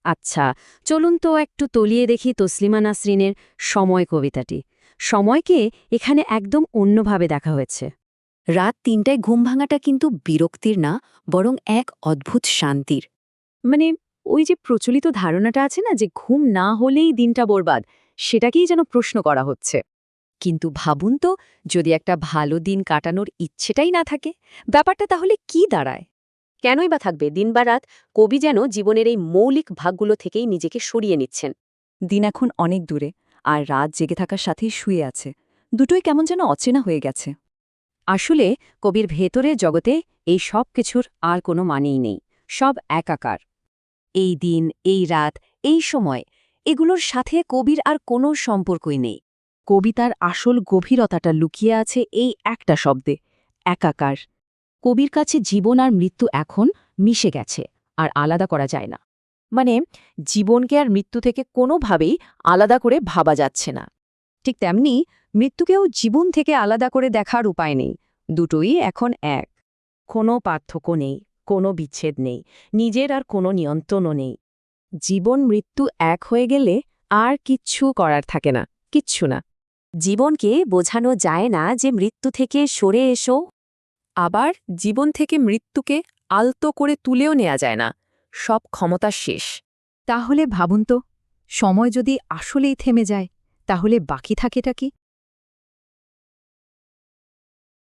আচ্ছা, চলুন তো একটু তলিয়ে দেখি তসলিমা নাসরিনের সময় কবিতাটি। সময়কে এখানে একদম অন্যভাবে দেখা হয়েছে। রাত ৩টায় ঘুম ভাঙাটা কিন্তু বিরক্তির না, বরং এক অদ্ভুত শান্তির। মানে ওই যে প্রচলিত ধারণাটা আছে না যে ঘুম না হলেই দিনটা বরবাদ, সেটাকেই যেন প্রশ্ন করা হচ্ছে। কিন্তু ভাবুন তো, যদি একটা ভালো দিন কাটানোর ইচ্ছেটাই না থাকে, ব্যাপারটা তাহলে কি দাঁড়ায়? কেনই বা থাকবে দিন বা রাত? কবি যেন জীবনের এই মৌলিক ভাগগুলো থেকেই নিজেকে সরিয়ে নিচ্ছেন। দিন এখন অনেক দূরে, আর রাত জেগে থাকার সাথেই শুয়ে আছে। দুটোই কেমন যেন অচেনা হয়ে গেছে। আসলে কবির ভেতরের জগতে এই সব কিছুর আর কোনো মানেই নেই, সব একাকার। এই দিন, এই রাত, এই সময়, এগুলোর সাথে কবির আর কোনো সম্পর্কই নেই। কবিতার আসল গভীরতাটা লুকিয়ে আছে এই একটা শব্দে, একাকার। কবির কাছে জীবন আর মৃত্যু এখন মিশে গেছে, আর আলাদা করা যায় না। মানে জীবনকে আর মৃত্যু থেকে কোনোভাবেই আলাদা করে ভাবা যাচ্ছে না। ঠিক তেমনি মৃত্যুকেও জীবন থেকে আলাদা করে দেখার উপায় নেই। দুটোই এখন এক। কোনো পার্থক্য নেই, কোনো বিচ্ছেদ নেই, নিজের আর কোনো নিয়ন্ত্রণও নেই। জীবন মৃত্যু এক হয়ে গেলে আর কিচ্ছু করার থাকে না, কিচ্ছু না। জীবনকে বোঝানো যায় না যে মৃত্যু থেকে সরে এসো, আবার জীবন থেকে মৃত্যুকে আলতো করে তুলেও নেওয়া যায় না, সব ক্ষমতা শেষ। তাহলে ভাবুন তো, সময় যদি আসলেই থেমে যায়, তাহলে বাকি থাকেটা কি?